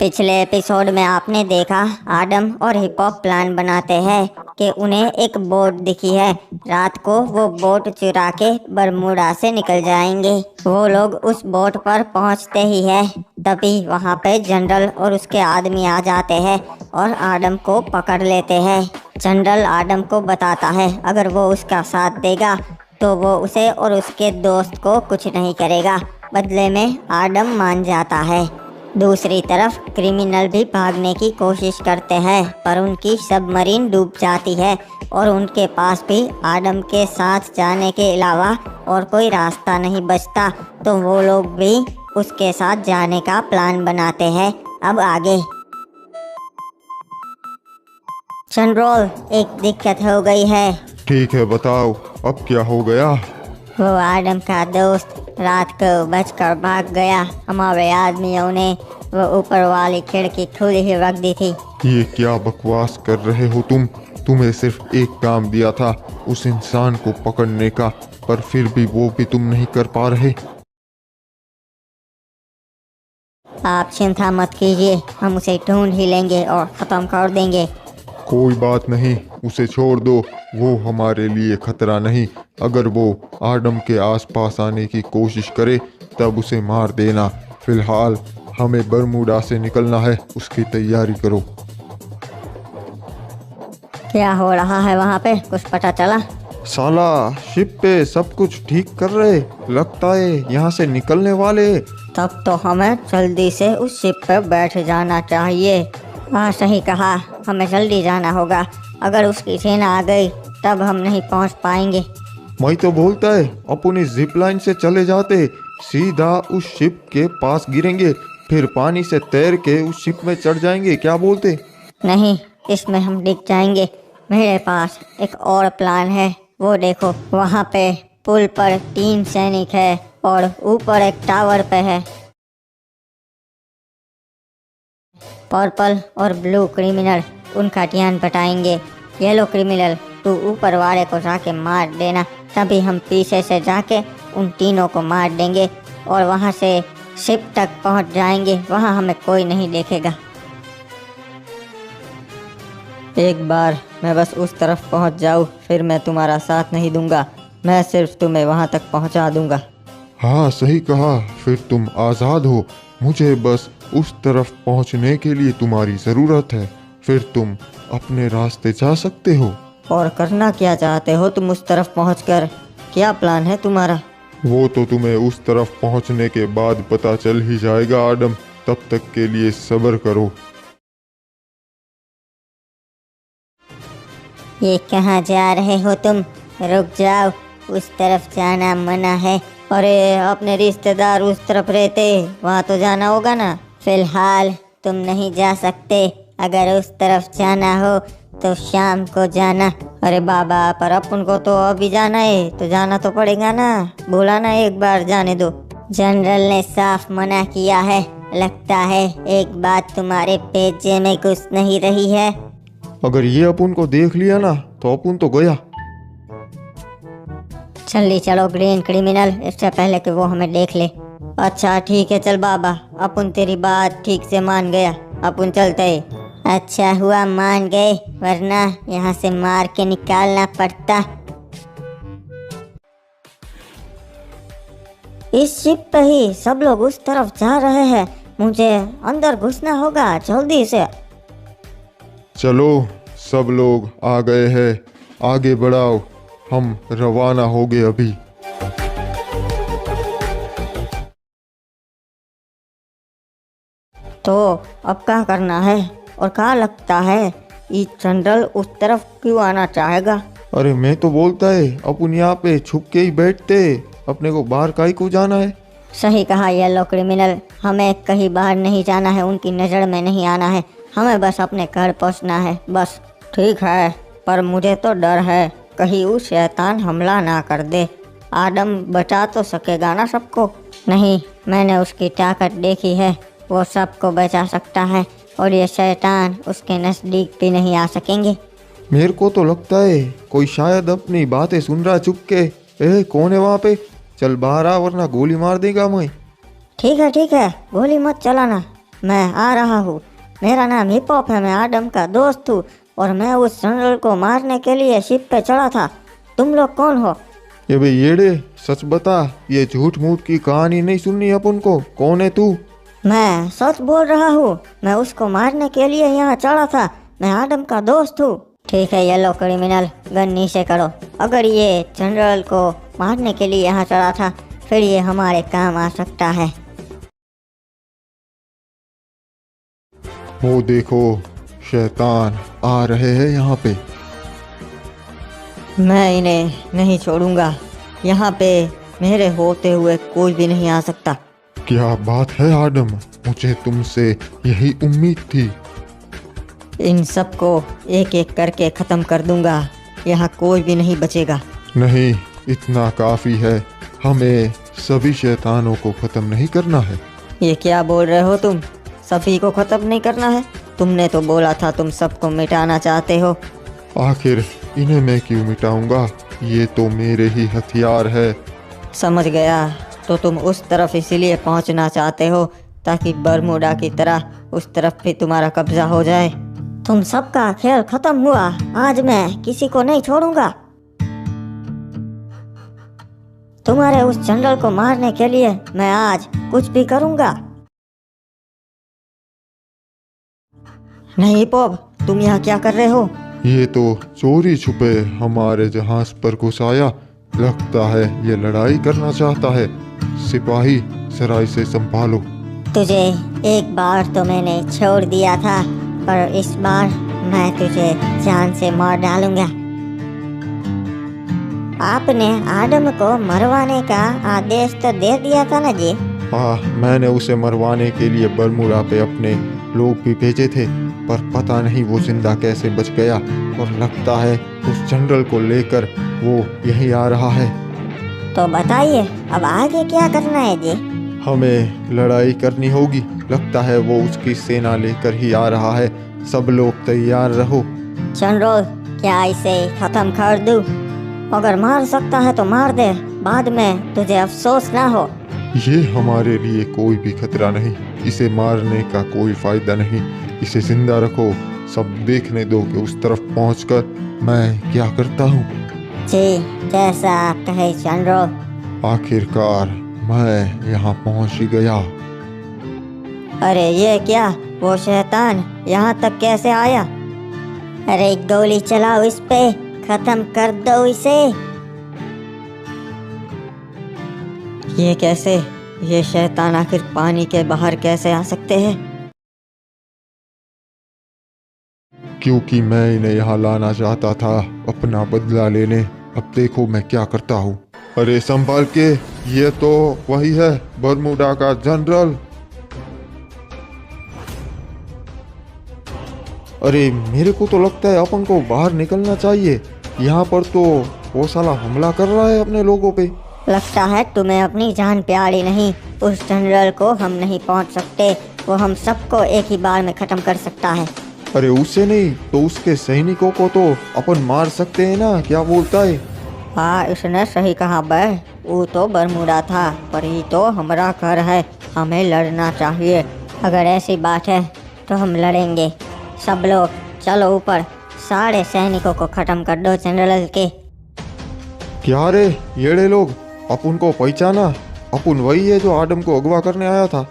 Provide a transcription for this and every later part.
पिछले एपिसोड में आपने देखा आदम और हिप्पॉप प्लान बनाते हैं कि उन्हें एक बोट दिखी है। रात को वो बोट चुरा के बरमूडा से निकल जाएंगे। वो लोग उस बोट पर पहुंचते ही है, तभी वहां पे जनरल और उसके आदमी आ जाते हैं और आदम को पकड़ लेते हैं। जनरल आदम को बताता है अगर वो उसका साथ देगा तो वो उसे और उसके दोस्त को कुछ नहीं करेगा। बदले में आदम मान जाता है। दूसरी तरफ क्रिमिनल भी भागने की कोशिश करते हैं, पर उनकी सबमरीन डूब जाती है और उनके पास भी आदम के साथ जाने के अलावा और कोई रास्ता नहीं बचता, तो वो लोग भी उसके साथ जाने का प्लान बनाते हैं। अब आगे। जनरल, एक दिक्कत हो गई है। ठीक है, बताओ अब क्या हो गया। वो आदम का दोस्त रात को बचकर भाग गया। हमारे आदमियों ने वो ऊपर वाली खिड़की खुली ही रख दी थी। ये क्या बकवास कर रहे हो तुम? तुम्हें सिर्फ एक काम दिया था, उस इंसान को पकड़ने का, पर फिर भी वो भी तुम नहीं कर पा रहे। आप चिंता मत कीजिए, हम उसे ढूंढ ही लेंगे और ख़त्म कर देंगे। कोई बात नहीं, उसे छोड़ दो, वो हमारे लिए खतरा नहीं। अगर वो आदम के आसपास आने की कोशिश करे तब उसे मार देना। फिलहाल हमें बरमूडा से निकलना है, उसकी तैयारी करो। क्या हो रहा है वहाँ पे, कुछ पता चला? साला शिप पे सब कुछ ठीक कर रहे, लगता है यहाँ से निकलने वाले। तब तो हमें जल्दी से उस शिप पर बैठ जाना चाहिए। हाँ, सही कहा, हमें जल्दी जाना होगा। अगर उसकी सेना आ गई तब हम नहीं पहुँच पाएंगे। मैं तो बोलता है अपन इस जिप लाइन से चले जाते, सीधा उस शिप के पास गिरेंगे, फिर पानी से तैर के उस शिप में चढ़ जाएंगे। क्या बोलते? नहीं, इसमें हम डिग जाएंगे। मेरे पास एक और प्लान है। वो देखो, वहाँ पे पुल पर 3 सैनिक है और ऊपर एक टावर पे है। पर्पल और ब्लू क्रिमिनल उनका ध्यान बटाएंगे। येलो क्रिमिनल, तू ऊपर वाले को जाके मार देना, तभी हम पीछे से जाके उन तीनों को मार देंगे और वहाँ से शिप तक पहुँच जाएंगे। वहाँ हमें कोई नहीं देखेगा। एक बार मैं बस उस तरफ पहुँच जाऊँ, फिर मैं तुम्हारा साथ नहीं दूंगा। मैं सिर्फ तुम्हें वहाँ तक पहुँचा दूंगा। हाँ, सही कहा, फिर तुम आज़ाद हो। मुझे बस उस तरफ पहुँचने के लिए तुम्हारी ज़रूरत है, फिर तुम अपने रास्ते जा सकते हो। और करना क्या चाहते हो तुम उस तरफ पहुंचकर? क्या प्लान है तुम्हारा? वो तो तुम्हें उस तरफ पहुंचने के बाद पता चल ही जाएगा आदम, तब तक के लिए सब्र करो। ये कहाँ जा रहे हो तुम? रुक जाओ, उस तरफ जाना मना है। अरे, अपने रिश्तेदार उस तरफ रहते, वहाँ तो जाना होगा ना। फिलहाल तुम नहीं जा सकते। अगर उस तरफ जाना हो तो शाम को जाना। अरे बाबा, पर अपन को तो अभी जाना है, तो जाना तो पड़ेगा ना। बोला ना एक बार जाने दो। जनरल ने साफ मना किया है। लगता है एक बात तुम्हारे पेजे में घुस नहीं रही है। अगर ये अपन को देख लिया ना तो अपन तो गया। जल्दी चलो ग्रीन क्रिमिनल, इससे पहले कि वो हमें देख ले। अच्छा ठीक है, चल बाबा, अपन तेरी बात ठीक से मान गया, अपन चलते हैं। अच्छा हुआ मान गए, वरना यहाँ से मार के निकालना पड़ता। इस शिप पे ही सब लोग उस तरफ जा रहे हैं। मुझे अंदर घुसना होगा जल्दी से। चलो, सब लोग आ गए हैं, आगे बढ़ाओ, हम रवाना हो गए अभी। तो अब क्या करना है? और क्या लगता है ये जनरल उस तरफ क्यों आना चाहेगा? अरे मैं तो बोलता है अपन यहाँ पे छुप के ही बैठते, अपने को बाहर काहे को जाना है। सही कहा येलो क्रिमिनल, हमें कहीं बाहर नहीं जाना है, उनकी नज़र में नहीं आना है, हमें बस अपने घर पहुँचना है बस। ठीक है, पर मुझे तो डर है कहीं वो शैतान हमला ना कर दे। आदम बचा तो सकेगा ना सबको? नहीं, मैंने उसकी ताकत देखी है, वो सबको बचा सकता है और ये शैतान उसके नज़दीक भी नहीं आ सकेंगे। मेरे को तो लगता है कोई शायद अपनी बातें सुन रहा चुप के। कौन है वहाँ पे? चल बाहर आ, वरना गोली मार देगा मैं। ठीक है, गोली मत चलाना। मैं आ रहा हूँ। मेरा नाम हिप हॉप है, मैं आदम का दोस्त हूँ और मैं उस जनरल को मारने के लिए शिप पे चढ़ा था। तुम लोग कौन हो? ये भाई येड़े, सच बता, ये झूठ मूठ की कहानी नहीं सुननी अपन को। कौन है तू? मैं सच बोल रहा हूँ, मैं उसको मारने के लिए यहाँ चढ़ा था। मैं आदम का दोस्त हूँ। ठीक है, ये लो क्रिमिनल, गन नीचे करो। अगर ये जनरल को मारने के लिए यहाँ चढ़ा था, फिर ये हमारे काम आ सकता है। वो देखो, शैतान आ रहे हैं यहाँ पे। मैं इन्हें नहीं छोड़ूंगा। यहाँ पे मेरे होते हुए कोई भी नहीं आ सकता। क्या बात है आदम, मुझे तुमसे यही उम्मीद थी। इन सबको एक एक करके खत्म कर दूंगा। यहाँ कोई भी नहीं बचेगा। नहीं, इतना काफी है। हमें सभी शैतानों को खत्म नहीं करना है। ये क्या बोल रहे हो तुम? सभी को खत्म नहीं करना है? तुमने तो बोला था तुम सबको मिटाना चाहते हो। आखिर इन्हें मैं क्यों मिटाऊंगा? ये तो मेरे ही हथियार है। समझ गया, तो तुम उस तरफ इसीलिए पहुंचना चाहते हो ताकि बरमूडा की तरह उस तरफ भी तुम्हारा कब्जा हो जाए। तुम सबका खेल खत्म हुआ। आज मैं किसी को नहीं छोड़ूंगा। तुम्हारे उस जनरल को मारने के लिए मैं आज कुछ भी करूंगा। नहीं पॉप, तुम यहाँ क्या कर रहे हो? ये तो चोरी छुपे हमारे जहाज पर घुस आया। लगता है ये लड़ाई करना चाहता है। सिपाही, जरा इसे संभालो। तुझे एक बार तो मैंने छोड़ दिया था, पर इस बार मैं तुझे जान से मार डालूंगा। आपने आदम को मरवाने का आदेश तो दे दिया था ना जी? हाँ, मैंने उसे मरवाने के लिए बरमूडा पे अपने लोग भी भेजे थे, पर पता नहीं वो जिंदा कैसे बच गया। और लगता है उस जनरल को लेकर वो यहीं आ रहा है। तो बताइए, अब आगे क्या करना है जी? हमें लड़ाई करनी होगी। लगता है वो उसकी सेना लेकर ही आ रहा है। सब लोग तैयार रहो। जनरल, क्या इसे खत्म कर दूं? अगर मार सकता है तो मार दे, बाद में तुझे अफसोस ना हो। ये हमारे लिए कोई भी खतरा नहीं। इसे मारने का कोई फायदा नहीं। इसे जिंदा रखो। सब देखने दो कि उस तरफ पहुंचकर मैं क्या करता हूँ। जी, जैसा आप कहे जनरल। आखिरकार मैं यहाँ पहुंच ही गया। अरे ये क्या, वो शैतान यहाँ तक कैसे आया? अरे गोली चलाओ इस पे, खत्म कर दो इसे। ये कैसे? ये शैतान आखिर पानी के बाहर कैसे आ सकते हैं? क्योंकि मैं इन्हें यहाँ लाना चाहता था, अपना बदला लेने। अब देखो मैं क्या करता हूँ। अरे संभाल के, ये तो वही है, बरमूडा का जनरल। अरे मेरे को तो लगता है अपन को बाहर निकलना चाहिए। यहाँ पर तो वो साला हमला कर रहा है अपने लोगों पे। लगता है तुम्हें अपनी जान प्यारी नहीं। उस जनरल को हम नहीं पहुँच सकते। वो हम सबको एक ही बार में खत्म कर सकता है। अरे उससे नहीं तो उसके सैनिकों को तो अपन मार सकते हैं ना, क्या बोलता है? हाँ, इसने सही कहा बे। वो तो बरमूडा था, पर ये तो हमारा घर है, हमें लड़ना चाहिए। अगर ऐसी बात है तो हम लड़ेंगे। सब लोग चलो ऊपर, सारे सैनिकों को खत्म कर दो जनरल के। क्या रे येड़े लोग, अपन को पहचाना? अपन वही है जो आदम को अगवा करने आया था।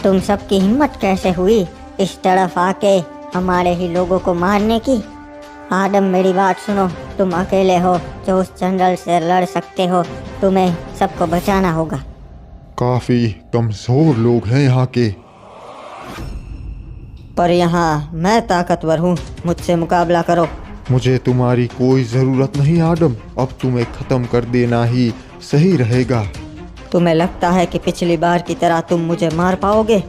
तुम सबकी हिम्मत कैसे हुई इस तरफ आके हमारे ही लोगों को मारने की? आदम, मेरी बात सुनो। तुम अकेले हो जो उस जनरल से लड़ सकते हो। तुम्हें सबको बचाना होगा। काफी कमजोर लोग हैं यहाँ के। पर यहाँ मैं ताकतवर हूँ, मुझसे मुकाबला करो। मुझे तुम्हारी कोई जरूरत नहीं आदम। अब तुम्हें खत्म कर देना ही सही रहेगा। तुम्हें लगता है कि पिछली बार की तरह तुम मुझे मार पाओगे?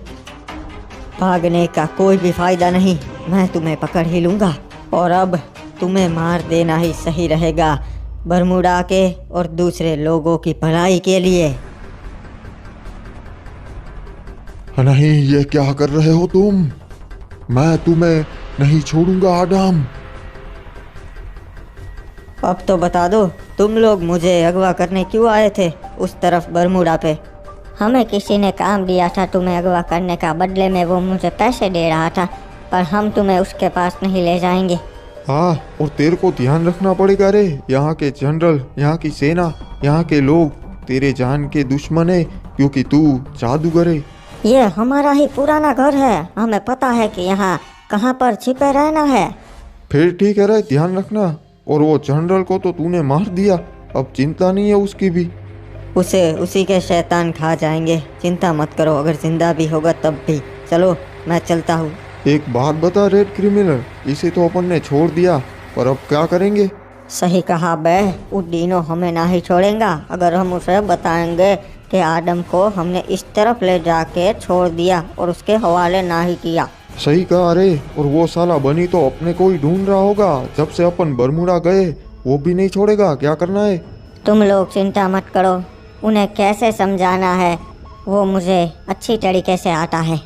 भागने का कोई भी फायदा नहीं, मैं तुम्हें पकड़ ही लूँगा। और अब तुम्हें मार देना ही सही रहेगा, बरमूडा के और दूसरे लोगों की भलाई के लिए। नहीं, ये क्या कर रहे हो तुम? मैं तुम्हें नहीं छोड़ूंगा आदम। अब तो बता दो, तुम लोग मुझे अगवा करने क्यों आए थे उस तरफ बरमूडा पे? हमें किसी ने काम दिया था तुम्हें अगवा करने का, बदले में वो मुझे पैसे दे रहा था, पर हम तुम्हें उसके पास नहीं ले जाएंगे। हाँ, और तेरे को ध्यान रखना पड़ेगा रे। यहाँ के जनरल, यहाँ की सेना, यहाँ के लोग तेरे जान के दुश्मन है, क्योंकि तू जादूगर है। ये हमारा ही पुराना घर है, हमें पता है कि यहाँ कहाँ पर छिपे रहना है। फिर ठीक है रे, ध्यान रखना। और वो जनरल को तो तूने मार दिया, अब चिंता नहीं है उसकी भी। उसे उसी के शैतान खा जाएंगे, चिंता मत करो, अगर जिंदा भी होगा तब भी। चलो मैं चलता हूँ। एक बात बता रेड क्रिमिनल, इसे तो अपन ने छोड़ दिया, पर अब क्या करेंगे? सही कहा बे, उडीनो हमें ना ही छोड़ेगा अगर हम उसे बताएंगे कि आदम को हमने इस तरफ ले जाके छोड़ दिया और उसके हवाले ना ही किया। सही कहा रे। और वो साला बनी तो अपने को ही ढूंढ रहा होगा, जब से अपन बरमूडा गए वो भी नहीं छोड़ेगा। क्या करना है? तुम लोग चिंता मत करो, उन्हें कैसे समझाना है वो मुझे अच्छी तरीके से आता है।